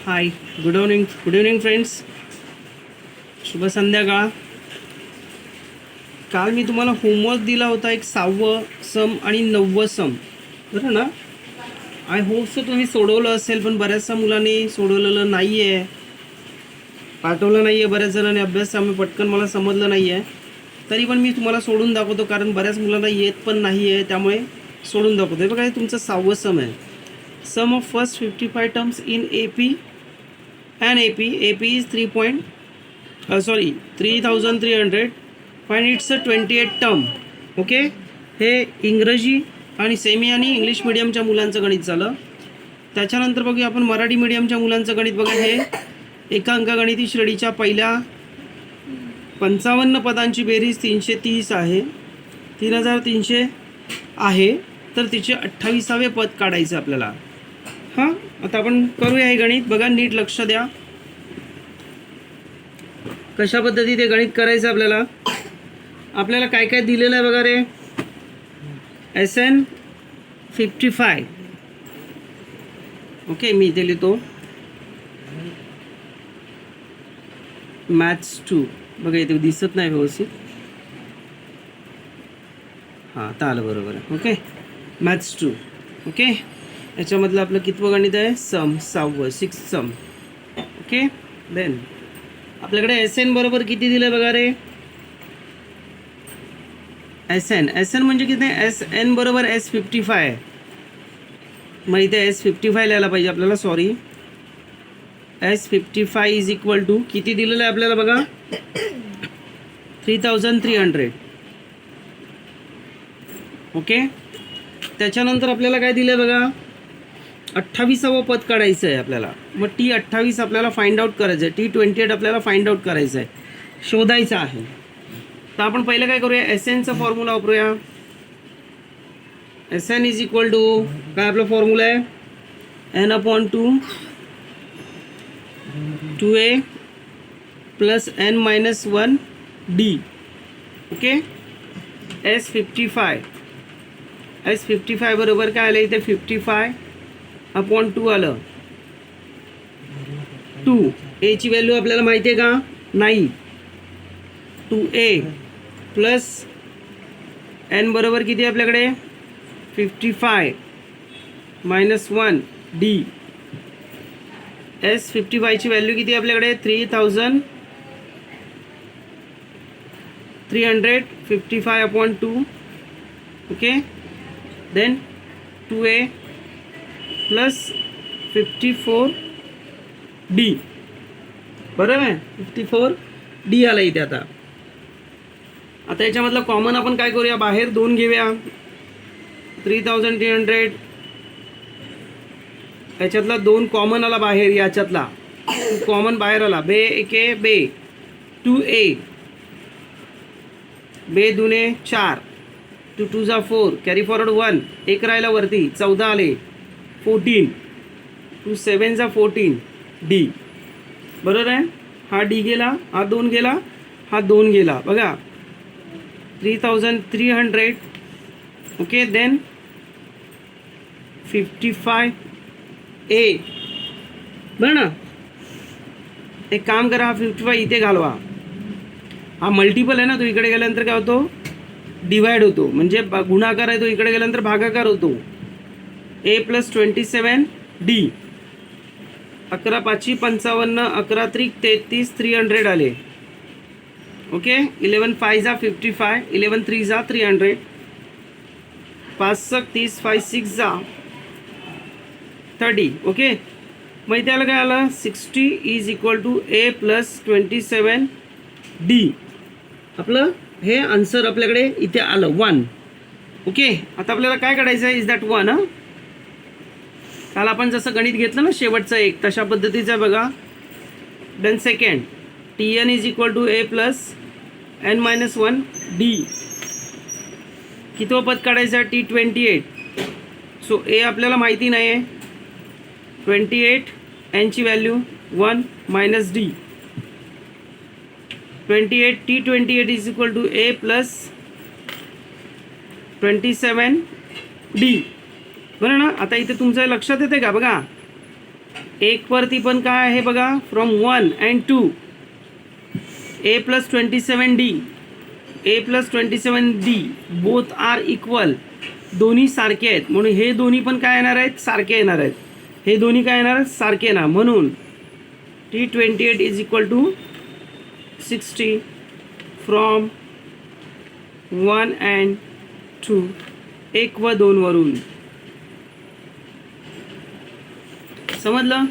हाय, good evening friends. शुभ संध्याकाळ. काल मी तुम्हाला होमवर्क दिला होता, एक 6वं सम आणि 9वं सम, बरं ना. आय होप सो तुम्ही सोडवलं असेल, पण बऱ्याचशा मुलांनी सोडवलेलं नाही आहे, पाठवलं नाही आहे. बऱ्याच जणांनी अभ्यास आम्ही पटकन मला समजलं नाही आहे, तरी पण मी तुम्हाला सोडून दाखवतो, कारण बऱ्याच मुलांना येत पण नाही आहे, त्यामुळे सोडून दाखवतो. हे बघा, हे तुमचं 6वं सम आहे. Sum of first 55 terms in AP and AP is 3300. Find its 28 term. Okay, हे इंग्रजी आणि सेमी आणि इंग्लिश मिडियमच्या मुलांचं गणित झालं. त्याच्यानंतर बघूया आपण मराठी मिडियमच्या मुलांचं गणित. बघा, हे एका अंकगणिती श्रेणीच्या पहिल्या 55 पदांची बेरीज 330 आहे, 3300 आहे, तर तिचे 28वे पद काढायचं आपल्याला. हां, आता आपण करूया हे गणित. बघा, नीट लक्ष द्या कशा पद्धती ते गणित करायचं आपल्याला. आपल्याला काय काय दिलेलं आहे बघा रे. SN 55. ओके, मी इथे लिहितो मॅथ्स 2. बघा, इथे दिसत नाही व्यवस्थित. हां, आता आलं बरोबर आहे. Okay, maths 2. ओके, याच्यामधलं आपलं कितवं गणित आहे? सम, 6वं, 6 सम. ओके, देन आपल्याकडे SN बरोबर किती दिलं बघा रे. SN म्हणजे किती? SN बरोबर S55. मग इथे S55 लिहायला पाहिजे आपल्याला. Sorry, S55 is equal to किती दिलेलं आहे आपल्याला बघा, 3300. ओके, त्याच्यानंतर आपल्याला काय दिलं आहे बघा, 28वं पद काढायचं आहे आपल्याला. मग T28 आपल्याला फाइंड आउट करायचं आहे, T28 आपल्याला फाइंड आउट करायचं आहे, शोधायचं आहे. तर आपण पहिलं काय करूया, SNचा फॉर्म्युला वापरूया. SN इज इक्वल टू काय आपला फॉर्म्युला आहे, N/2 2A plus N-1 D. Okay, S55 बरोबर काय आलं इथे, 55/2 आलं. 2A ची व्हॅल्यू आपल्याला माहिती आहे का? नाही. 2A प्लस N बरोबर किती आपल्याकडे, 55 - 1 D. S55 ची व्हॅल्यू किती आपल्याकडे, 3355/2. Okay, then 2A plus 54D. बरोबर आहे, 54D आलं इथे. आता याच्यामधलं कॉमन आपण काय करूया, बाहेर 2 घेऊया. 3300 याच्यातला 2 कॉमन आला बाहेर, याच्यातला कॉमन बाहेर आला. बे एके बे, 2A बे दुने 4, 2 2 जा 4, कॅरी फॉरवर्ड 1, एक राहिला वरती, 14 आले, 14, 2 7 जा 14 D. बरोबर आहे, हा D गेला, हा 2 गेला, हा 2 गेला. बघा, 3300. Okay, then 55A. बरं ना, एक काम करा, हा 55 इथे घालवा. हा मल्टिपल आहे ना, तो इकडे गेल्यानंतर काय होतो, डिवाइड होतो, म्हणजे गुणाकार आहे, तो इकडे गेल्यानंतर भागाकार होतो. A plus 27D. 11 5 55, 11 3 33, 300 आले. ओके, 11 5 जा 55, 11 3 जा 300, 5 30, 5 6 जा 30. ओके, मग इथे आलं काय आलं, 60 is equal to A plus 27D. आपलं हे आन्सर आपल्याकडे इथे आलं 1. ओके, आता आपल्याला काय काढायचं आहे, इज दॅट 1. हां, काल आपण जसं गणित घेतलं ना शेवटचं एक, तशा पद्धतीचं बघा. Then second, TN is equal to A plus N-1 D. कितवं पद काढायचं आहे, T28. सो A आपल्याला माहिती नाही आहे, 28, N ची value 1 - D. 28 T28 is equal to A plus 27D. बरं ना, आता इथे तुमच्या लक्षात येते का बघा, 1 वरती पण काय आहे बघा, from 1 and 2 a plus 27d a plus 27d both are equal, दोन्ही सारखे आहेत म्हणून हे दोन्ही पण काय येणार आहेत, सारखे येणार आहेत. हे दोन्ही काय येणार आहेत, सारखे येणार. म्हणून T28 is equal to 60 from 1 and 2, 1 व 2 वरून. समजलं?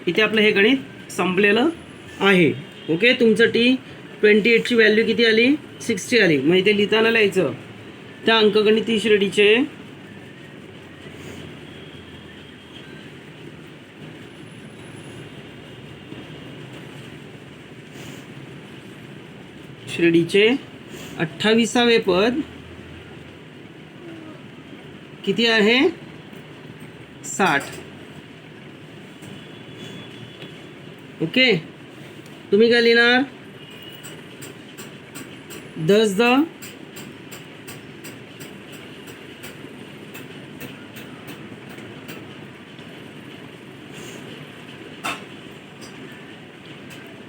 इथे आपलं हे गणित संपलेलं आहे. ओके, तुमचं T28ची व्हॅल्यू किती आली, 60 आली. मग इथे लिहिताना लिहायचं त्या अंकगणिती श्रेणीचे श्रेणीचे 28वे पद किती आहे, 60. ओके, तुम्ही काय लिहिणार, 10 the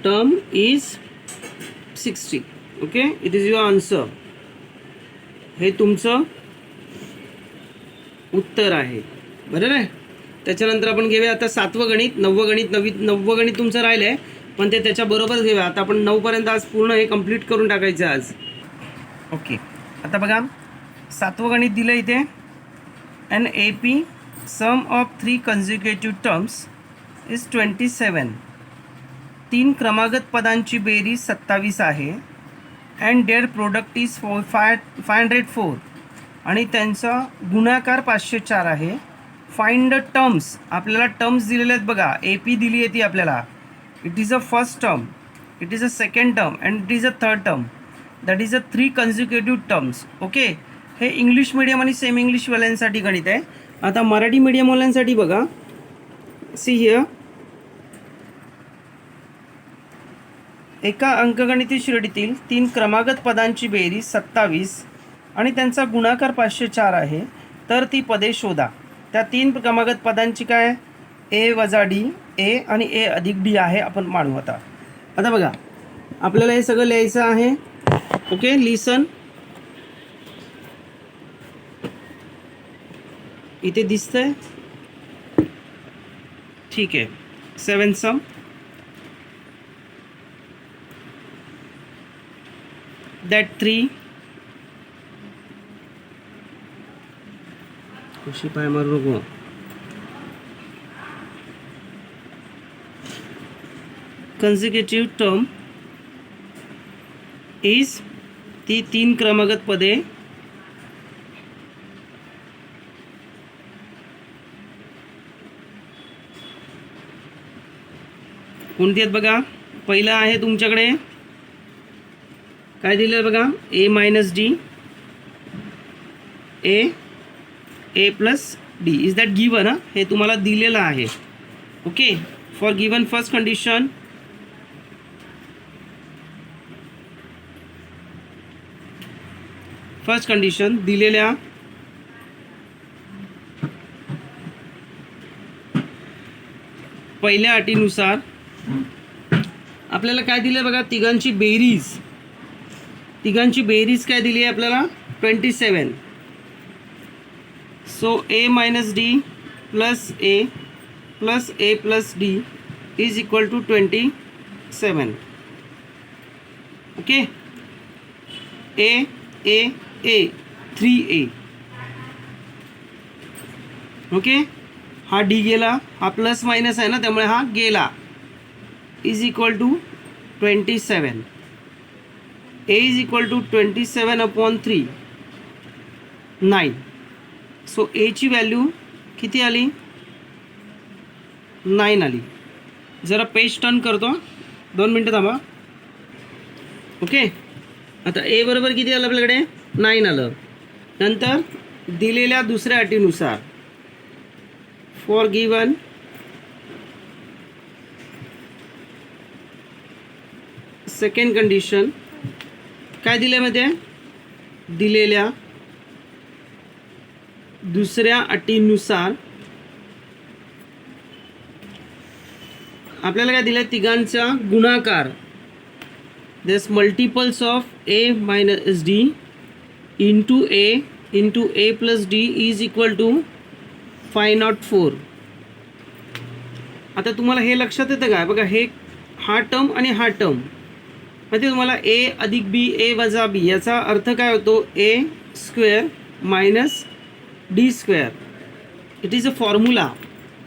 term is 60. Okay, it is your answer. हे तुमचं उत्तर आहे. बरोबर आहे. त्याच्यानंतर आपण घेऊया आता 7वं गणित. 9वं गणित, 9वं गणित तुमचं राहिलं आहे पण ते त्याच्याबरोबरच घेऊया. आता आपण 9पर्यंत आज पूर्ण हे कंप्लीट करून टाकायचं आज. ओके, आता बघा 7वं गणित दिलं इथे. An A P sum of 3 consecutive terms is 27. 3 क्रमागत पदांची बेरीज 27 आहे. अँड देअर प्रोडक्ट इज 504 आणि त्यांचा गुणाकार 504 आहे. Find the terms. आपल्याला टर्म्स दिलेले आहेत बघा. ए पी दिली आहे ती आपल्याला. It is a first term, it is a second term and it is a third term. That is a 3 consecutive terms. Okay, हे इंग्लिश मिडियम आणि सेमी इंग्लिशवाल्यांसाठी गणित आहे. आता मराठी मिडियमवाल्यांसाठी बघा. सी हिअर, एका अंकगणिती श्रेणीतील 3 क्रमागत पदांची बेरीज 27 आणि त्यांचा गुणाकार 504 आहे. तर ती पदे शोधा. त्या 3 क्रमागत पदांची काय, ए वजा डी, ए आणि ए अधिक डी आहे. आपण मांडू आता. आता बघा आपल्याला हे सगळं लिहायचं आहे. ओके, लिसन. इथे दिसतंय, ठीक आहे. 7 सम that 3 कशी पाय मारू नको. कन्झिक्युटिव्ह टर्म इज ती 3 क्रमागत पदे कोणती आहेत बघा. पहिलं आहे तुमच्याकडे काय दिलं बघा, A minus D, A plus D. Is that given. हे तुम्हाला दिलेलं आहे. Okay, for given first condition दिलेल्या पहिल्या अटीनुसार आपल्याला काय दिलं बघा, तिघांची बेरीज काय दिली आहे आपल्याला, 27. So A minus D plus A plus D is equal to 27. Okay, A 3a. Okay, हा डी गेला, हा प्लस मायनस आहे ना त्यामुळे हा गेला. Is equal to 27. a is equal to 27/3, 9. So a ची व्हॅल्यू किती आली, 9 आली. जरा पेज टर्न करतो, 2 मिनटं थांबा. ओके, आता a बरोबर किती आलं आपल्याकडे, 9 आलं. नंतर दिलेल्या दुसऱ्या अटीनुसार फॉर गिवन सेकंड कंडिशन काय दिले मध्ये, दिलेल्या दुसऱ्या अटीनुसार आपल्याला काय दिलं आहे, तिघांचा गुणाकार. This multiples of A minus D into A plus D is equal to 504. आता तुम्हाला हे लक्षात येतं का? बघा, हे हा टर्म आणि हा टर्म म्हणजे तुम्हाला ए अधिक बी, ए वजा बी, याचा अर्थ काय होतो? A square minus D square. It is a formula.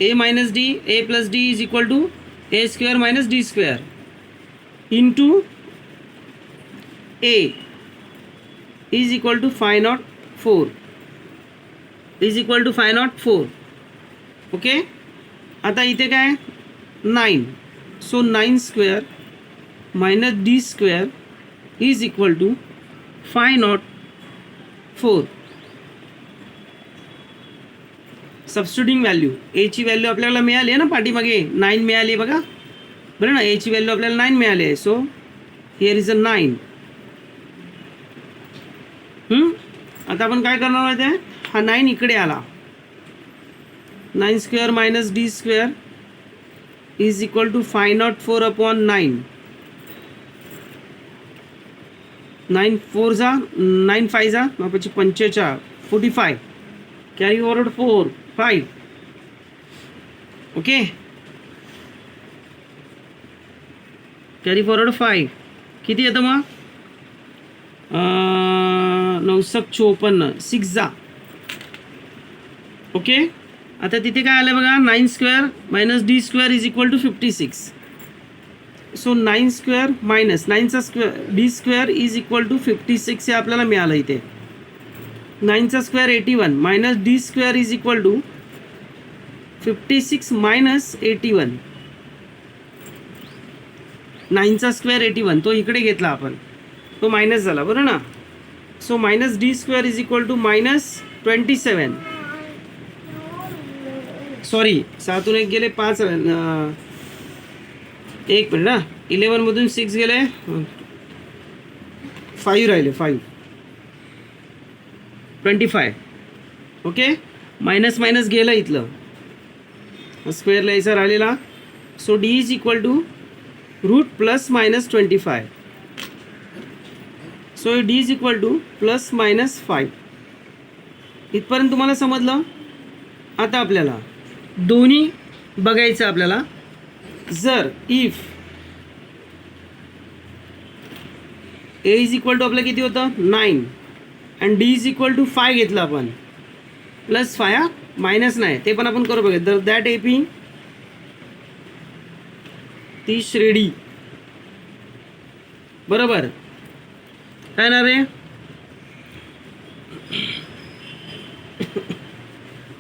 A minus D, A plus D is equal to A square minus D square into A is equal to 504 is equal to 504. Okay. आता इथे काय 9. So 9 square minus D square is equal to 504. Substituting value, एची value आपल्याला मिळाली आहे ना, पाठीमागे 9 मिळाली आहे बघा, बरं ना. एची व्हॅल्यू आपल्याला 9 मिळाली आहे. So here is a 9. आता आपण काय करणार आहोत आहे, हा 9 इकडे आला. 9 square minus D square is equal to 504 upon 9. 9 4 जा 9 5 जा પછી 45 45 carry forward 4 5. Okay, carry forward 5 किती येतं मग? 954 6 जा. ओके. आता तिथे काय आलं बघा, 9 square minus D square is equal to 56. So 9 square minus 9चा square D square is equal to 56 हे आपल्याला मिळालं इथे. 9चा square 81 minus D square is equal to 56 minus 81. 9चा स्क्वेअर 81 तो इकडे घेतला आपण, तो मायनस झाला, बरं ना. So minus D square is equal to minus 27. Sorry, 7तून 1 गेले 5. 1 मिनिट ना, 11मधून 6 गेले 5 राहिले 5 25. ओके, मायनस मायनस गेलं इथलं, स्क्वेअर लिहायचा राहिलेला. So D is equal to root plus minus 25. So D is equal to plus minus 5. इथपर्यंत तुम्हाला समजलं. आता आपल्याला दोन्ही बघायचं आपल्याला. जर if a is equal to आपलं किती होतं 9 and d is equal to 5 घेतलं आपण, प्लस 5 मायनस नाही, ते पण आपण करू बघा. तर दॅट ए पी ती श्रेणी बरोबर काय ना रे.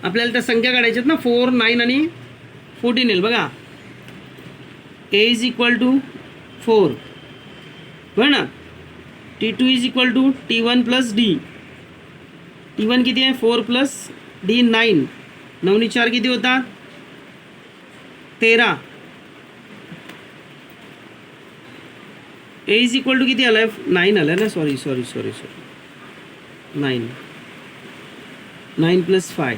आपल्याला त्या संख्या काढायच्यात ना, 4 9 आणि 14 येईल बघा. ए इज इक्वल टू 4 बरं ना. T2 is equal to T1 plus d. T1 किती आहे 4 प्लस डी 9. 9 नी 4 किती होता 13. ए इज इक्वल टू किती आलं आहे 9 आलं आहे ना, सॉरी 9 प्लस 5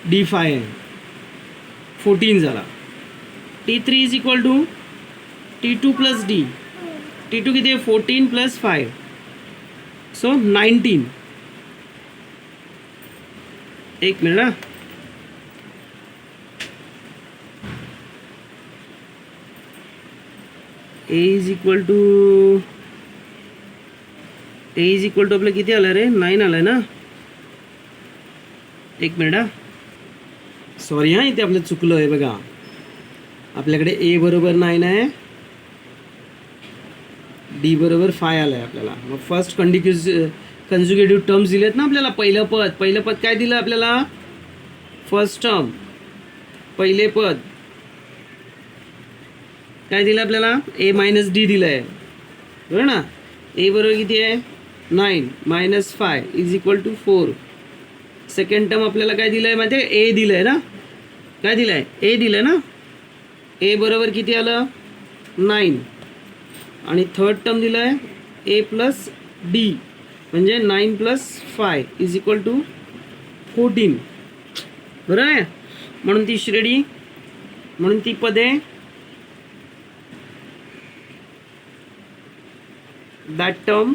डी 5 आहे 14 झाला. T3 is equal to T2 plus d. T2 किती आहे 14 प्लस 5 सो 19. एक मिनिट ना, ए इज इक्वल टू आपलं किती आलं रे 9 आलं ना. एक मिनिट हा, सॉरी हां, इथे आपलं चुकलं आहे बघा. आपल्याकडे ए बरोबर 9 आहे, डी बरोबर 5 आलं आहे आपल्याला. मग फर्स्ट कंजुगेटिव्ह टर्म्स दिलेत ना आपल्याला. पहिलं पद काय दिलं आपल्याला, फर्स्ट टर्म पहिले पद काय दिलं आपल्याला, ए मायनस डी दिलं आहे बरोबर ना. ए बरोबर किती आहे 9 minus 5 is equal to 4. Second term आपल्याला काय दिलं आहे माहिती आहे, ए दिलं आहे ना. काय दिलं आहे, ए दिलं ना. ए बरोबर किती आलं 9 आणि थर्ड टर्म दिलं आहे ए प्लस डी म्हणजे 9 प्लस 5 इज इक्वल टू 14 बरोबर आहे. म्हणून ती श्रेणी म्हणून ती पदे दॅट टर्म,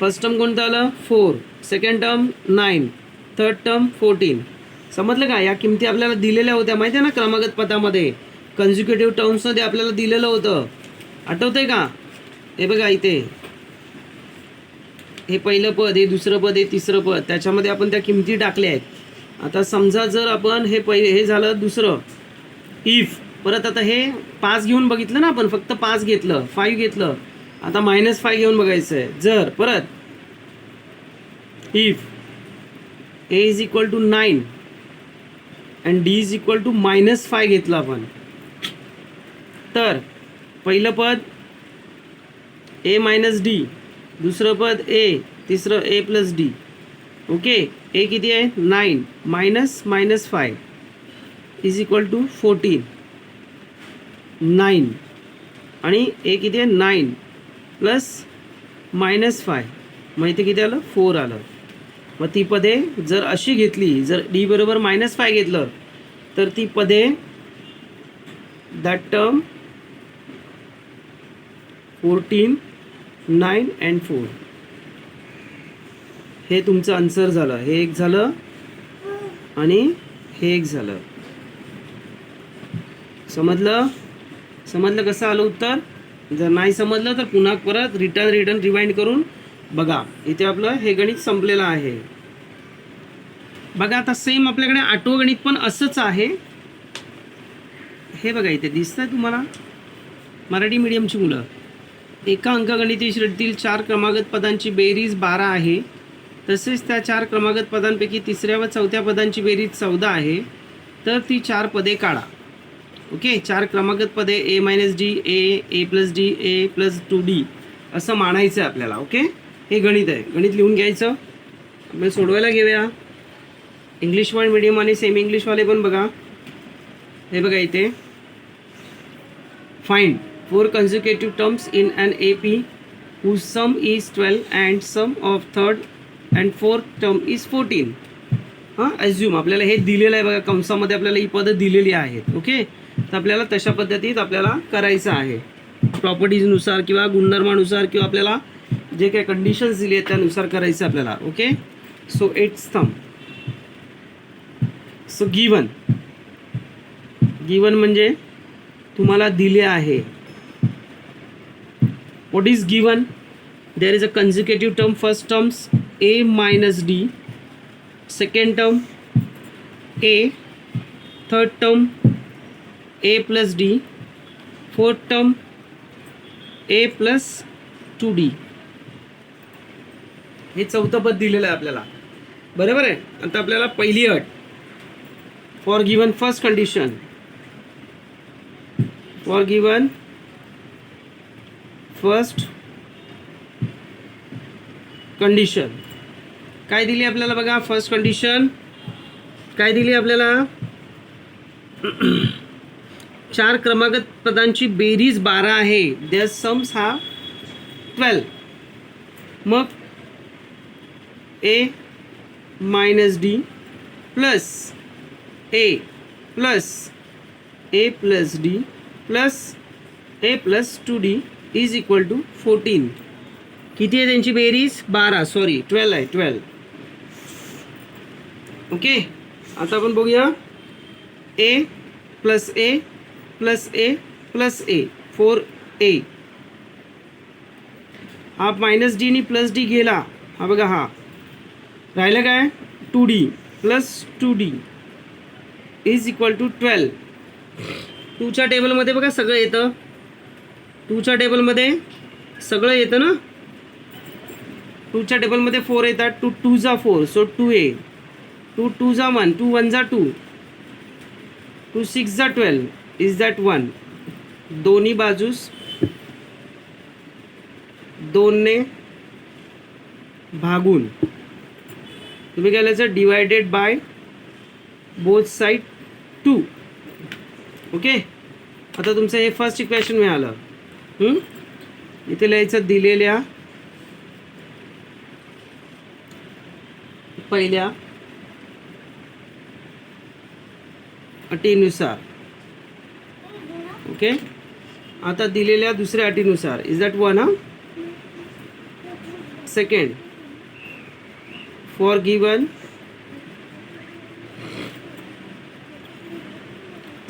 फर्स्ट टर्म कोणतं आलं 4, सेकंड टर्म 9, थर्ड टर्म 14. समजलं का? या किमती आपल्याला दिलेल्या होत्या माहिती आहे ना क्रमागत पदामध्ये, कन्झिक्युटिव्ह टर्म्समध्ये आपल्याला दिलेलं होतं, आठवतंय का? हे बघा इथे हे पहिलं पद, हे दुसरं पद, हे तिसरं पद, त्याच्यामध्ये आपण त्या किमती टाकल्या आहेत. आता समजा जर आपण हे झालं दुसरं इफ, परत आता हे 5 घेऊन बघितलं ना आपण, फक्त 5 घेतलं, 5 घेतलं, आता -5 घेऊन बघायचं आहे. जर परत if a is equal to 9 and d is equal to -5 घेतलं आपण, तर पहिलं पद a मायनस d, दुसरं पद a, तिसरं a plus d. Okay, a किती आहे 9 मायनस -5 इज इक्वल टू 14, 9 आणि a किती आहे 9 प्लस -5, मग इथे किती आलं 4 आलं. मग ती पदे जर अशी घेतली, जर d बरोबर -5 घेतलं तर ती पदे दॅट टर्म 14, 9 अँड 4. हे तुमचं आन्सर झालं. हे एक झालं आणि हे एक झालं. समजलं? समजलं कसं आलं उत्तर? जर नाही समजलं तर पुन्हा परत रिटर्न रिवाइंड करून बघा. इथे आपलं हे गणित संपलेलं आहे. बघा आता सेम आपल्याकडे आठवं गणित पण असंच आहे. हे बघा इथे दिसतंय तुम्हाला, मराठी मीडियमची मुलं. एका अंकगणितीय श्रेणीतील 4 क्रमागत पदांची बेरीज 12 आहे. तसेच त्या 4 क्रमागत पदांपैकी तिसऱ्या व चौथ्या पदांची बेरीज 14 आहे. तर ती 4 पदे काढा. ओके, 4 क्रमागत पदे a minus D, a plus d, a plus 2d असं मानायचं आहे आपल्याला. ओके, हे गणित आहे. गणित लिहून घ्यायचं, आपण सोडवायला घेऊया. इंग्लिश मीडियम आणि सेमी इंग्लिशवाले पण बघा. हे बघा इथे find 4 consecutive terms in an AP whose sum is 12 and sum of third and fourth term is 14. Assume आपल्याला हे दिलेलं आहे बघा, कंसामध्ये आपल्याला ही पदं दिलेली आहेत. ओके, तर आपल्याला तशा पद्धतीत आपल्याला करायचं आहे. प्रॉपर्टीजनुसार किंवा गुणधर्मानुसार किंवा आपल्याला जे काही कंडिशन्स दिली आहेत त्यानुसार करायचं आपल्याला. Okay, so it's thumb. So given म्हणजे तुम्हाला दिले आहे. What is given? There is a consecutive term. First terms a minus d, second term a, third term a plus d, fourth term a plus 2d. हे चौथं पद दिलेलं आहे आपल्याला, बरोबर आहे. आता आपल्याला पहिली अट, for given first condition, for given first condition काय दिली आपल्याला बघा. फर्स्ट कंडिशन काय दिली आपल्याला, 4 क्रमागत पदांची बेरीज 12 आहे. देअर सम्स हा 12. मग a minus D plus a plus a plus d plus a plus 2d is equal to 14. किती आहे त्यांची बेरीज 12, सॉरी 12 आहे, 12. ओके, आता आपण बघूया a plus a plus a plus a 4a. हा मायनस डी आणि प्लस डी गेला. हा बघा, हा राहिलं काय 2d plus 2d is equal to 12. 2च्या टेबलमध्ये बघा सगळं येतं. 2च्या टेबलमध्ये सगळं येतं ना. 2च्या टेबलमध्ये 4 येतात. 2 2 जा 4, सो 2a. 2 2 जा 1, 2 1 जा 2, 2 6 जा 12 इज दॅट 1. दोन्ही बाजूस 2ने भागून तुम्ही काय लिहायचं, divided by both side 2. Okay, आता तुमचं हे फर्स्ट इक्वेशन मिळालं. इथे लिहायचं दिलेल्या पहिल्या अटीनुसार. ओके, आता दिलेल्या दुसऱ्या अटीनुसार इज दॅट 1. हा second for given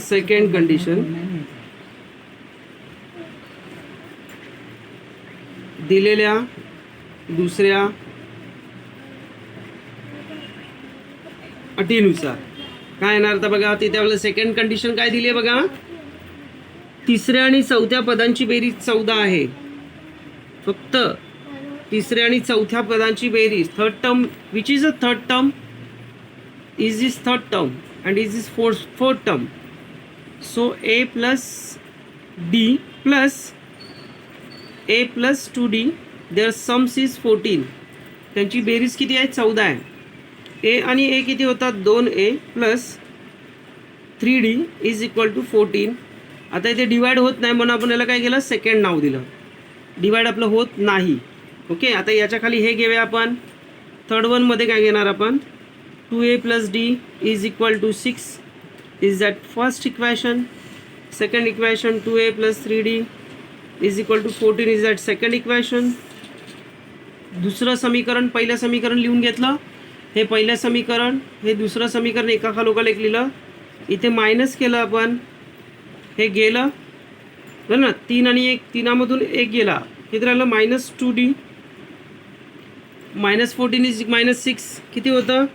second condition दिलेल्या दुसऱ्या अटीनुसार काय येणार आता बघा. तिथे आपलं सेकंड कंडिशन काय दिली आहे बघा. तिसऱ्या आणि चौथ्या पदांची बेरीज 14 आहे. फक्त तिसऱ्या आणि चौथ्या पदांची बेरीज. Third term which is a third term is this third term and is this fourth term. So a plus d plus a plus 2d their sums is 14. त्यांची बेरीज किती आहे 14 आहे. a आणि a किती होतात 2a plus 3d is equal to 14. आता इथे डिवाइड होत नाही म्हणून आपण याला काय केलं सेकंड नाव दिलं. डिवाइड आपलं होत नाही. ओके, आता याच्या खाली हे घेऊया आपण. थर्ड वनमध्ये काय घेणार आपण 2a plus d is equal to 6 is that first equation. Second equation 2a plus 3d is equal to 14 is that second equation. दुसरं समीकरण पहिलं समीकरण लिहून घेतलं. हे पहिलं समीकरण हे दुसरं समीकरण एका खालोखाल एक लिहिलं. इथे मायनस केलं आपण. हे गेलं बरं ना. 3 आणि 1 3मधून 1 गेला. किती राहिलं -2d -14 इज -6 किती होतं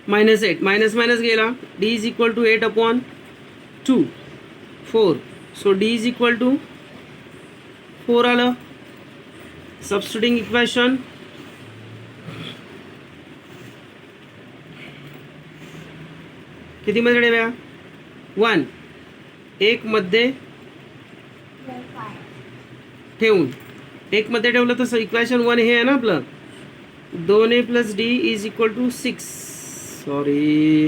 -8 मायनस गेला. d is equal to 8/2 4. So d is equal to 4 आलं. सबस्टिट्यूटिंग इक्वेशन किती मध्ये ठेव्या 1 1 मध्ये ठेवून 1 मध्ये ठेवलं तर इक्वेशन 1 हे आहे ना आपलं. 2a plus d is equal to 6. Sorry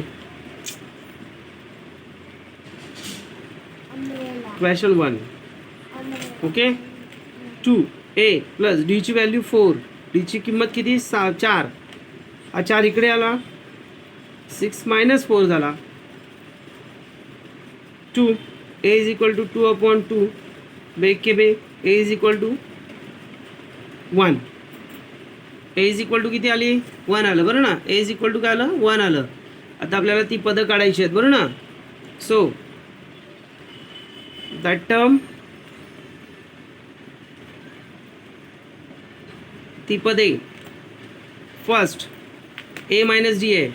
equation 1. Okay, 2a plus d ची व्हॅल्यू 4. d ची किंमत किती 4. हा 4 इकडे आला. 6 - 4 झाला 2. a इज इक्वल टू 2/2 बेग के बे a is equal to 1. a is equal to किती आली 1 आलं बरं ना. a इज इक्वल टू काय आलं 1 आलं. आता आपल्याला ती पदं काढायची आहेत बरं ना. सो दॅट टर्म ती पदे फर्स्ट a मायनस डी आहे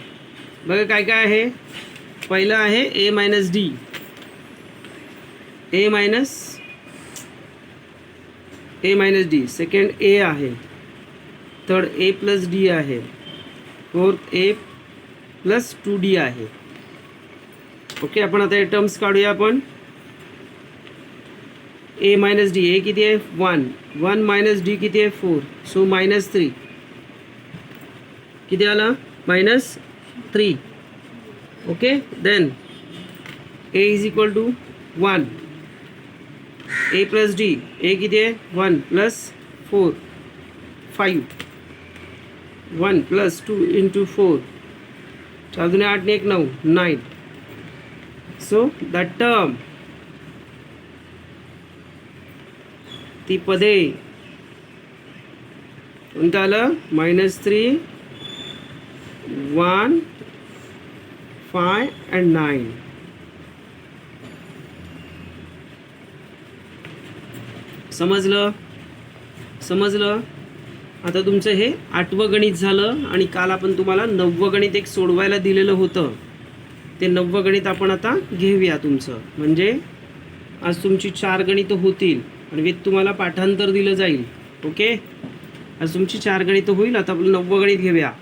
बघा. काय काय आहे पहिलं आहे a minus D. a minus D. Second a आहे. थर्ड a प्लस डी आहे. फोर्थ a प्लस 2d आहे. ओके, आपण आता हे टर्म्स काढूया आपण. a मायनस डी a किती आहे 1. 1 मायनस डी किती आहे 4. सो -3 किती आलं -3. Okay, then a is equal to 1. a plus d a किती आहे 1 प्लस 4 5. 1 प्लस 2 इंटू 4 4 दूने 8 ने 1 9 9. सो दॅट टर्म ती पदे कोणतं आलं -3 1 5 and 9. समजलं. आता तुमचं हे 8वं गणित झालं आणि काल आपण तुम्हाला 9वं गणित एक सोडवायला दिलेलं होतं. ते 9वं गणित आपण आता घेऊया तुमचं. म्हणजे आज तुमची 4 गणितं होतील आणि विथ तुम्हाला पाठांतर दिलं जाईल. ओके, आज तुमची 4 गणितं होईल. आता आपण 9वं गणित घेऊया.